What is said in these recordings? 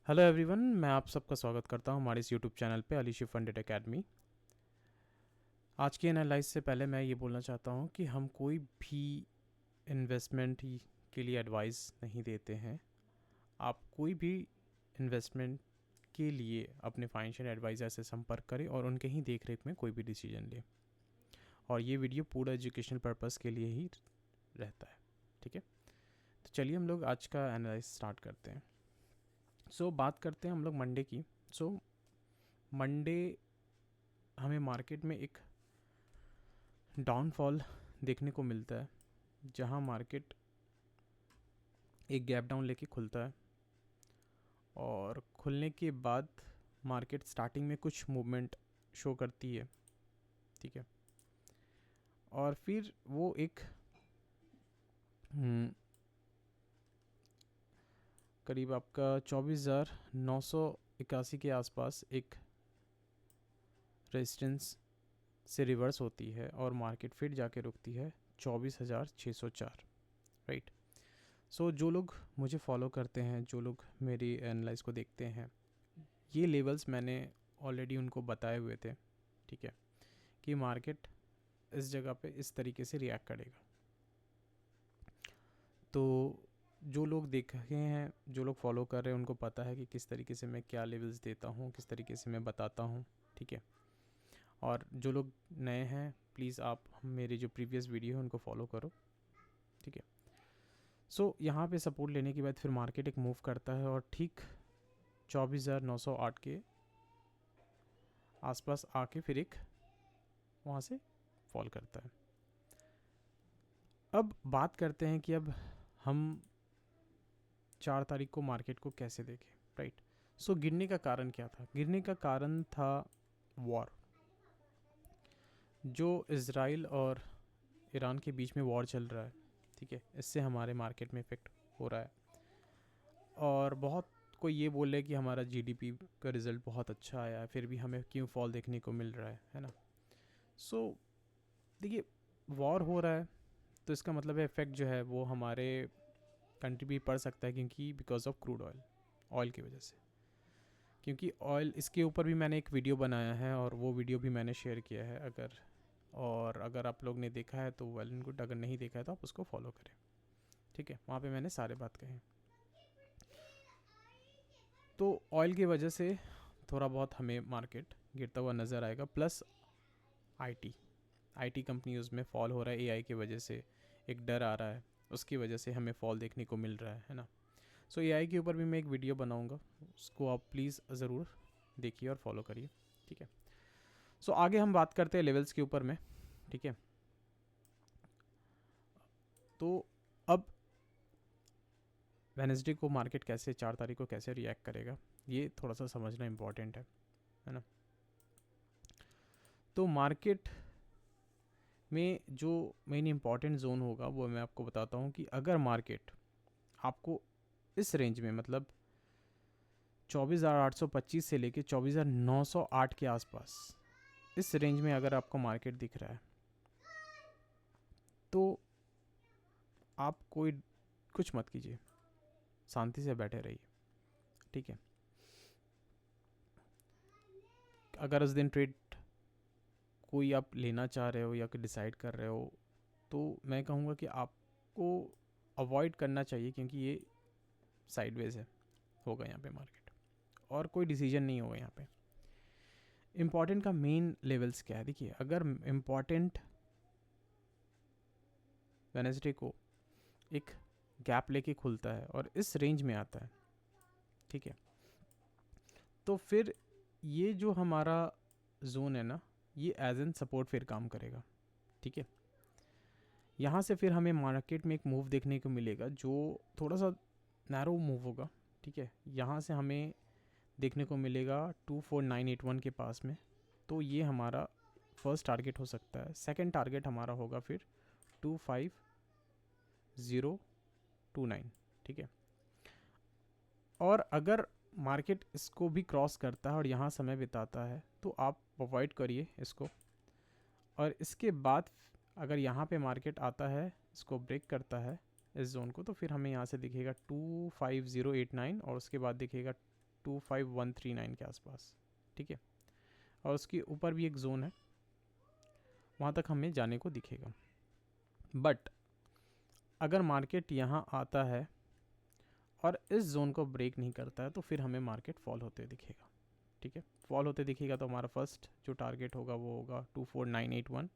Hello everyone, मैं आप सबका स्वागत करता हूं हमारे इस यूट्यूब चैनल पे अलीशी फंडेड एकेडमी। आज की एनालाइज से पहले मैं ये बोलना चाहता हूं कि हम कोई भी इन्वेस्टमेंट के लिए एडवाइस नहीं देते हैं। आप कोई भी इन्वेस्टमेंट के लिए अपने फाइनेंशियल एडवाइज़र से संपर्क करें और उनके ही देख रेख में कोई भी डिसीजन लें। और ये वीडियो पूरा एजुकेशनल पर्पज़ के लिए ही रहता है, ठीक है। तो चलिए हम लोग आज का एनालाइज स्टार्ट करते हैं। बात करते हैं हम लोग मंडे की। मंडे हमें मार्केट में एक डाउनफॉल देखने को मिलता है, जहां मार्केट एक गैप डाउन लेके खुलता है और खुलने के बाद मार्केट स्टार्टिंग में कुछ मूवमेंट शो करती है, ठीक है। और फिर वो एक करीब आपका 24,981 के आसपास एक रेजिस्टेंस से रिवर्स होती है और मार्केट फिर जाके रुकती है 24,604, राइट। जो लोग मुझे फॉलो करते हैं, जो लोग मेरी एनालाइज को देखते हैं, ये लेवल्स मैंने ऑलरेडी उनको बताए हुए थे, ठीक है, कि मार्केट इस जगह पे इस तरीके से रिएक्ट करेगा। तो जो लोग देख रहे हैं, जो लोग फॉलो कर रहे हैं, उनको पता है कि किस तरीके से मैं क्या लेवल्स देता हूँ, किस तरीके से मैं बताता हूँ, ठीक है। और जो लोग नए हैं, प्लीज़ आप मेरी जो प्रीवियस वीडियो है उनको फॉलो करो, ठीक है। यहाँ पे सपोर्ट लेने के बाद फिर मार्केट एक मूव करता है और ठीक 24,908 के आसपास आके फिर एक वहाँ से फॉल करता है। अब बात करते हैं कि अब हम 4 तारीख को मार्केट को कैसे देखें, राइट। गिरने का कारण क्या था? गिरने का कारण था वॉर, जो इज़राइल और ईरान के बीच में वॉर चल रहा है, ठीक है। इससे हमारे मार्केट में इफ़ेक्ट हो रहा है और बहुत कोई ये बोल रहा है कि हमारा जीडीपी का रिज़ल्ट बहुत अच्छा आया है, फिर भी हमें क्यों फॉल देखने को मिल रहा है ना। देखिए, वॉर हो रहा है तो इसका मतलब है इफ़ेक्ट जो है वो हमारे कंट्री भी पड़ सकता है, क्योंकि बिकॉज ऑफ क्रूड ऑयल की वजह से। क्योंकि ऑयल, इसके ऊपर भी मैंने एक वीडियो बनाया है और वो वीडियो भी मैंने शेयर किया है। अगर आप लोग ने देखा है तो वेल एंड गुड, अगर नहीं देखा है तो आप उसको फॉलो करें, ठीक है। वहाँ पे मैंने सारे बात कहे। तो ऑयल की वजह से थोड़ा बहुत हमें मार्केट गिरता हुआ नज़र आएगा, प्लस आईटी कंपनीज में फॉल हो रहा है एआई की वजह से, एक डर आ रहा है, उसकी वजह से हमें फॉल देखने को मिल रहा है ना। एआई के ऊपर भी मैं एक वीडियो बनाऊंगा, उसको आप प्लीज़ ज़रूर देखिए और फॉलो करिए, ठीक है। आगे हम बात करते हैं लेवल्स के ऊपर में, ठीक है। तो अब वेडनेसडे को मार्केट कैसे, 4 तारीख को कैसे रिएक्ट करेगा, ये थोड़ा सा समझना इम्पॉर्टेंट है ना। तो मार्केट में जो मेन इम्पॉर्टेंट जोन होगा वो मैं आपको बताता हूँ कि अगर मार्केट आपको इस रेंज में, मतलब 24,825 से लेके 24,908 के आसपास, इस रेंज में अगर आपको मार्केट दिख रहा है तो आप कोई कुछ मत कीजिए, शांति से बैठे रहिए, ठीक है। अगर उस दिन ट्रेड कोई आप लेना चाह रहे हो या कि डिसाइड कर रहे हो, तो मैं कहूँगा कि आपको अवॉइड करना चाहिए, क्योंकि ये साइडवेज होगा यहाँ पे मार्केट और कोई डिसीजन नहीं होगा यहाँ पे। इम्पॉर्टेंट का मेन लेवल्स क्या है? देखिए, अगर इम्पॉर्टेंट वेडनेसडे को एक गैप लेके खुलता है और इस रेंज में आता है, ठीक है, तो फिर ये जो हमारा जोन है ना, ये एज एन सपोर्ट फिर काम करेगा, ठीक है। यहाँ से फिर हमें मार्केट में एक मूव देखने को मिलेगा जो थोड़ा सा नैरो मूव होगा, ठीक है। यहाँ से हमें देखने को मिलेगा 24981 के पास में, तो ये हमारा फर्स्ट टारगेट हो सकता है। सेकंड टारगेट हमारा होगा फिर 25029, ठीक है। और अगर मार्केट इसको भी क्रॉस करता है और यहाँ समय बिताता है तो आप अवॉइड करिए इसको। और इसके बाद अगर यहाँ पे मार्केट आता है, इसको ब्रेक करता है इस जोन को, तो फिर हमें यहाँ से दिखेगा 25089 और उसके बाद दिखेगा 25,139 के आसपास, ठीक है। और उसके ऊपर भी एक जोन है, वहाँ तक हमें जाने को दिखेगा। बट अगर मार्केट यहाँ आता है और इस जोन को ब्रेक नहीं करता है तो फिर हमें मार्केट फॉल होते दिखेगा, ठीक है। फॉल होते दिखेगा तो हमारा फर्स्ट जो टारगेट होगा वो होगा 24,981,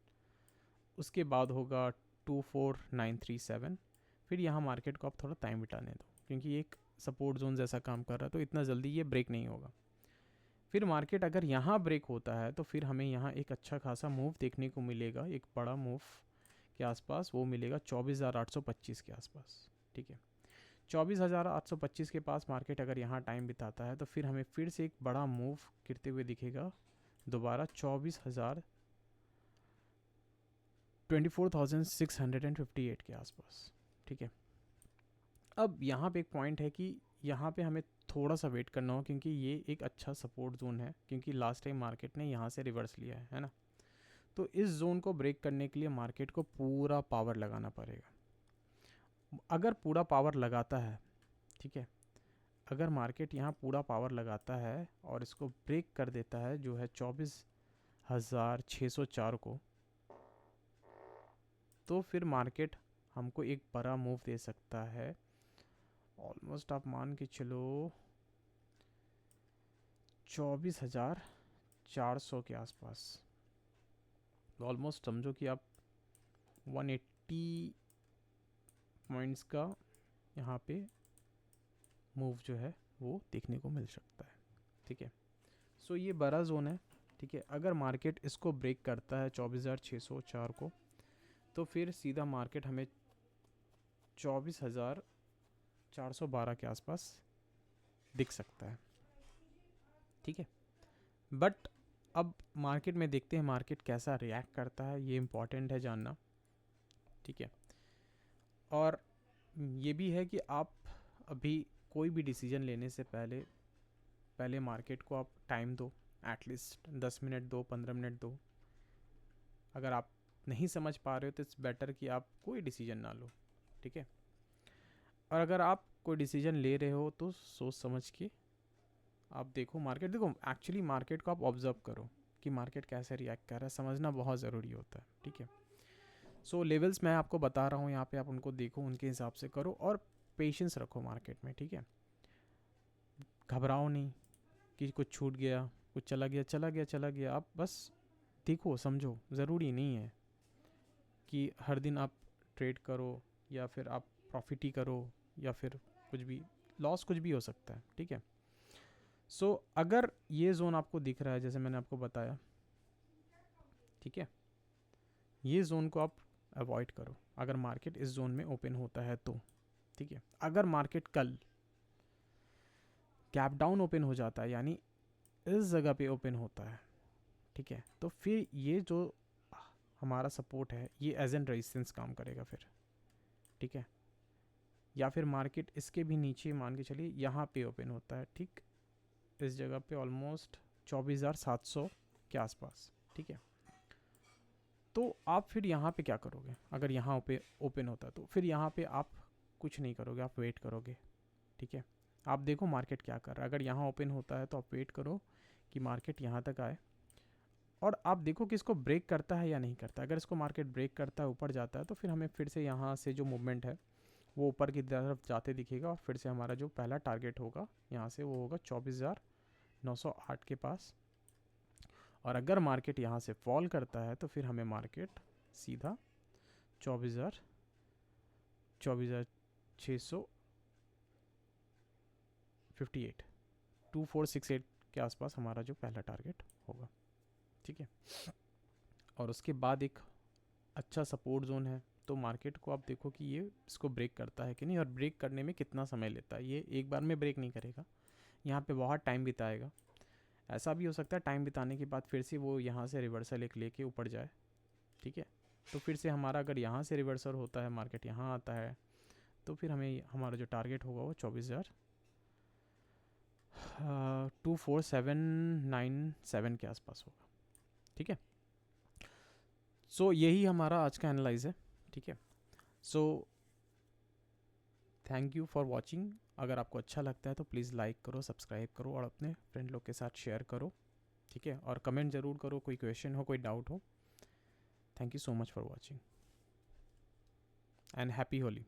उसके बाद होगा 24,937। फिर यहाँ मार्केट को आप थोड़ा टाइम बिताने दो, क्योंकि एक सपोर्ट जोन जैसा काम कर रहा है, तो इतना जल्दी ये ब्रेक नहीं होगा। फिर मार्केट अगर यहाँ ब्रेक होता है तो फिर हमें यहाँ एक अच्छा खासा मूव देखने को मिलेगा, एक बड़ा मूव के आसपास, वो मिलेगा 24,825 के आसपास, ठीक है। 24,825 के पास मार्केट अगर यहाँ टाइम बिताता है तो फिर हमें फिर से एक बड़ा मूव गिरते हुए दिखेगा, दोबारा 24,658 के आसपास, ठीक है। अब यहाँ पे एक पॉइंट है कि यहाँ पे हमें थोड़ा सा वेट करना हो, क्योंकि ये एक अच्छा सपोर्ट जोन है, क्योंकि लास्ट टाइम मार्केट ने यहाँ से रिवर्स लिया है ना। तो इस जोन को ब्रेक करने के लिए मार्केट को पूरा पावर लगाना पड़ेगा। अगर पूरा पावर लगाता है, ठीक है, अगर मार्केट यहाँ पूरा पावर लगाता है और इसको ब्रेक कर देता है जो है 24,604 को, तो फिर मार्केट हमको एक बड़ा मूव दे सकता है। ऑलमोस्ट आप मान के चलो 24,400 के आसपास, ऑलमोस्ट समझो कि आप 180 पॉइंट्स का यहाँ पे मूव जो है वो देखने को मिल सकता है, ठीक है। सो ये बड़ा जोन है, ठीक है। अगर मार्केट इसको ब्रेक करता है 24,604 को, तो फिर सीधा मार्केट हमें 24,412 के आसपास दिख सकता है, ठीक है। बट अब मार्केट में देखते हैं मार्केट कैसा रिएक्ट करता है, ये इम्पॉर्टेंट है जानना, ठीक है। और ये भी है कि आप अभी कोई भी डिसीजन लेने से पहले मार्केट को आप टाइम दो, एटलीस्ट 10 मिनट दो, 15 मिनट दो। अगर आप नहीं समझ पा रहे हो तो इट्स बेटर कि आप कोई डिसीजन ना लो, ठीक है। और अगर आप कोई डिसीजन ले रहे हो तो सोच समझ के आप देखो मार्केट, देखो एक्चुअली मार्केट को आप ऑब्जर्व करो कि मार्केट कैसे रिएक्ट कर रहा है, समझना बहुत ज़रूरी होता है, ठीक है। सो लेवल्स मैं आपको बता रहा हूँ यहाँ पे, आप उनको देखो, उनके हिसाब से करो और पेशेंस रखो मार्केट में, ठीक है। घबराओ नहीं कि कुछ छूट गया, कुछ चला गया चला गया चला गया। आप बस देखो समझो, ज़रूरी नहीं है कि हर दिन आप ट्रेड करो या फिर आप प्रॉफिट ही करो या फिर कुछ भी, लॉस कुछ भी हो सकता है, ठीक है। सो अगर ये जोन आपको दिख रहा है जैसे मैंने आपको बताया, ठीक है, ये जोन को आप अवॉइड करो अगर मार्केट इस जोन में ओपन होता है तो, ठीक है। अगर मार्केट कल गैप डाउन ओपन हो जाता है, यानी इस जगह पे ओपन होता है, ठीक है, तो फिर ये जो हमारा सपोर्ट है ये एज एन रेजिस्टेंस काम करेगा फिर, ठीक है। या फिर मार्केट इसके भी नीचे मान के चलिए यहाँ पे ओपन होता है, ठीक, इस जगह पे ऑलमोस्ट 24,700 के आसपास, ठीक है। तो आप फिर यहाँ पे क्या करोगे, अगर यहाँ पे ओपन होता है तो फिर यहाँ पे आप कुछ नहीं करोगे, आप वेट करोगे, ठीक है। आप देखो मार्केट क्या कर रहा है, अगर यहाँ ओपन होता है तो आप वेट करो कि मार्केट यहाँ तक आए और आप देखो कि इसको ब्रेक करता है या नहीं करता। अगर इसको मार्केट ब्रेक करता है, ऊपर जाता है, तो फिर हमें फिर से यहाँ से जो मूवमेंट है वो ऊपर की तरफ जाते दिखेगा और फिर से हमारा जो पहला टारगेट होगा यहाँ से वो होगा 24,908 के पास। और अगर मार्केट यहाँ से फॉल करता है तो फिर हमें मार्केट सीधा 24,658 2468 के आसपास हमारा जो पहला टारगेट होगा, ठीक है। और उसके बाद एक अच्छा सपोर्ट जोन है, तो मार्केट को आप देखो कि ये इसको ब्रेक करता है कि नहीं, और ब्रेक करने में कितना समय लेता है। ये एक बार में ब्रेक नहीं करेगा, यहाँ पे बहुत टाइम बिताएगा। ऐसा भी हो सकता है टाइम बिताने के बाद फिर से वो यहाँ से रिवर्सल एक लेके ऊपर जाए, ठीक है। तो फिर से हमारा अगर यहाँ से रिवर्सल होता है, मार्केट यहाँ आता है, तो फिर हमें हमारा जो टारगेट होगा वो 24,24797 के आसपास होगा, ठीक है। सो यही हमारा आज का एनालाइज है, ठीक है। So thank you for watching. अगर आपको अच्छा लगता है तो प्लीज़ लाइक करो, सब्सक्राइब करो और अपने फ्रेंड लोग के साथ शेयर करो, ठीक है। और कमेंट ज़रूर करो, कोई क्वेश्चन हो, कोई डाउट हो। Thank you so much for watching and happy Holi.